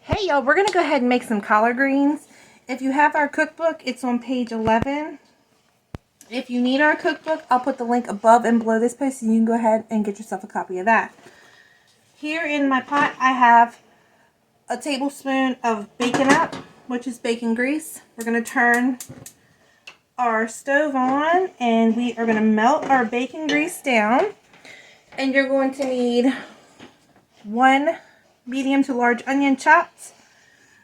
Hey y'all, we're going to go ahead and make some collard greens. If you have our cookbook, it's on page 11. If you need our cookbook, I'll put the link above and below this post, and you can go ahead and get yourself a copy of that. Here in my pot, I have a tablespoon of bacon up, which is bacon grease. We're going to turn our stove on, and we are going to melt our bacon grease down. And you're going to need 1 medium to large onion chopped,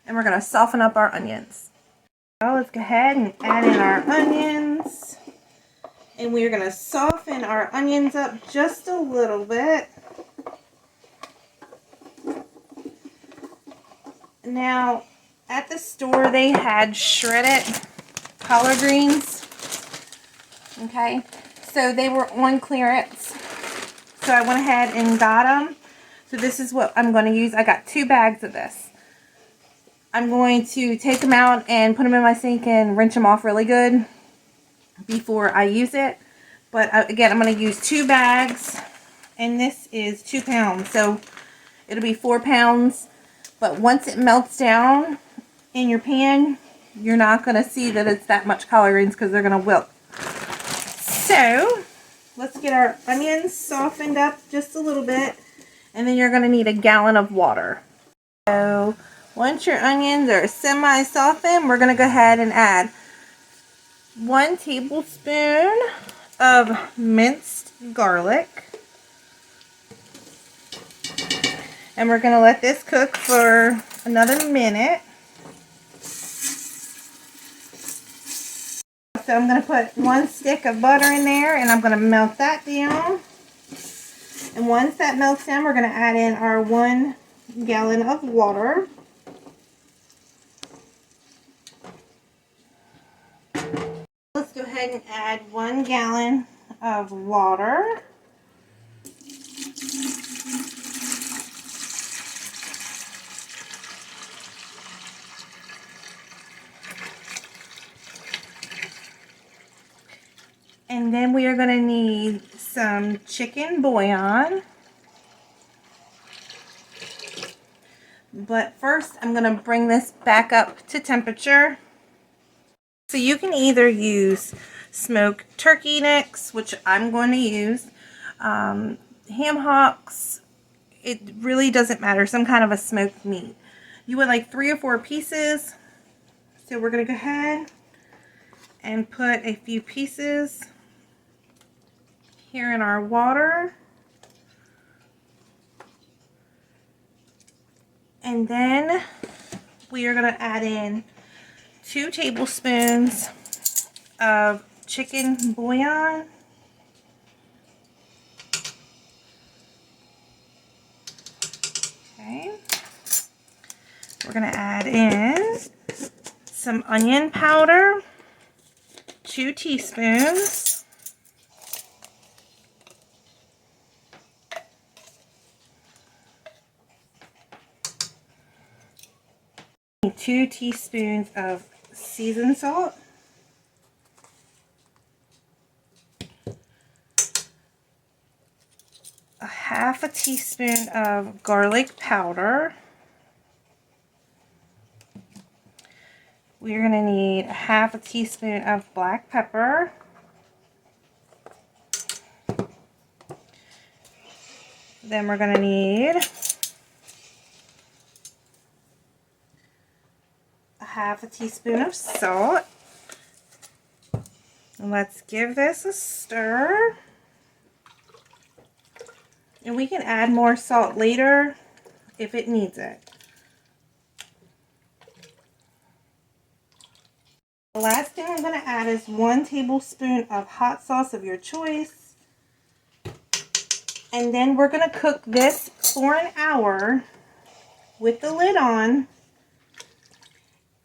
and we're going to soften up our onions. So let's go ahead and add in our onions, and we're going to soften our onions up just a little bit. Now at the store they had shredded collard greens, okay, so they were on clearance, so I went ahead and got them. So this is what I'm going to use. I got 2 bags of this. I'm going to take them out and put them in my sink and rinse them off really good before I use it. But again, I'm going to use 2 bags, and this is 2 pounds. So it'll be 4 pounds. But once it melts down in your pan, you're not going to see that it's that much collard greens because they're going to wilt. So let's get our onions softened up just a little bit. And then you're going to need a gallon of water. So once your onions are semi-softened, we're going to go ahead and add 1 tablespoon of minced garlic. And we're going to let this cook for another minute. So I'm going to put 1 stick of butter in there, and I'm going to melt that down. And once that melts down, we're going to add in our 1 gallon of water. Let's go ahead and add 1 gallon of water. And then we are going to need some chicken bouillon. But first, I'm going to bring this back up to temperature. So you can either use smoked turkey necks, which I'm going to use, ham hocks. It really doesn't matter, some kind of a smoked meat. You would like 3 or 4 pieces. So we're going to go ahead and put a few pieces here in our water. And then we are going to add in 2 tablespoons of chicken bouillon. Okay. We're going to add in some onion powder, 2 teaspoons. 2 teaspoons of seasoned salt. A 1/2 teaspoon of garlic powder. We're going to need a 1/2 teaspoon of black pepper. Then we're going to need a 1/2 teaspoon of salt. And let's give this a stir. And we can add more salt later if it needs it. The last thing I'm going to add is 1 tablespoon of hot sauce of your choice. And then we're going to cook this for an hour with the lid on.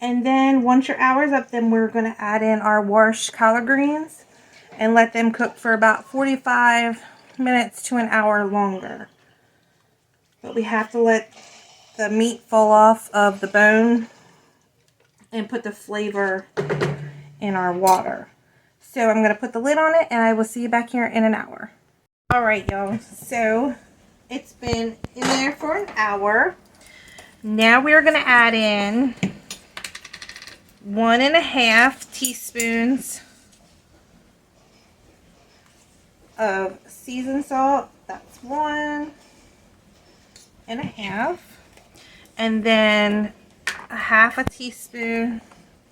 And then once your hour's up, then we're going to add in our washed collard greens and let them cook for about 45 minutes to an hour longer. But we have to let the meat fall off of the bone and put the flavor in our water. So I'm going to put the lid on it, and I will see you back here in an hour. Alright y'all, so it's been in there for an hour. Now we're going to add in 1.5 teaspoons of seasoned salt. That's 1.5. And then 1/2 teaspoon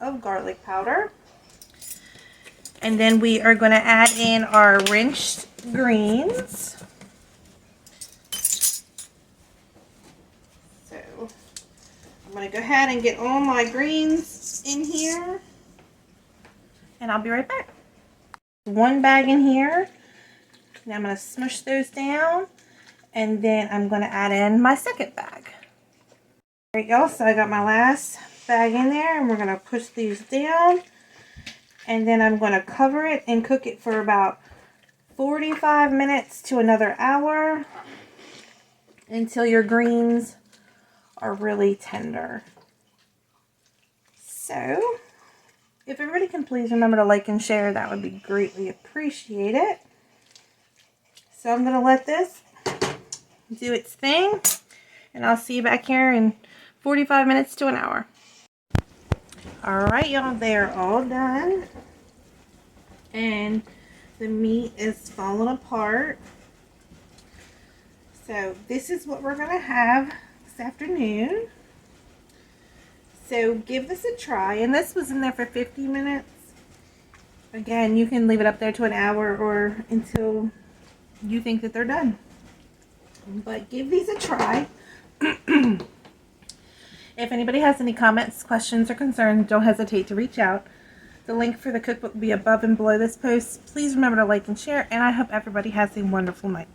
of garlic powder. And then we are going to add in our rinsed greens. So I'm going to go ahead and get all my greens in here. And I'll be right back. One bag in here. Now I'm going to smush those down. And then I'm going to add in my second bag. There you go. So I got my last bag in there. And we're going to push these down. And then I'm going to cover it and cook it for about 45 minutes to another hour until your greens are really tender. So, if everybody can please remember to like and share, that would be greatly appreciated. So I'm going to let this do its thing, and I'll see you back here in 45 minutes to an hour. Alright, y'all, they're all done. And the meat is falling apart. So this is what we're going to have this afternoon. So give this a try. And this was in there for 50 minutes. Again, you can leave it up there to an hour or until you think that they're done. But give these a try. If anybody has any comments, questions, or concerns, don't hesitate to reach out. The link for the cookbook will be above and below this post. Please remember to like and share, and I hope everybody has a wonderful night.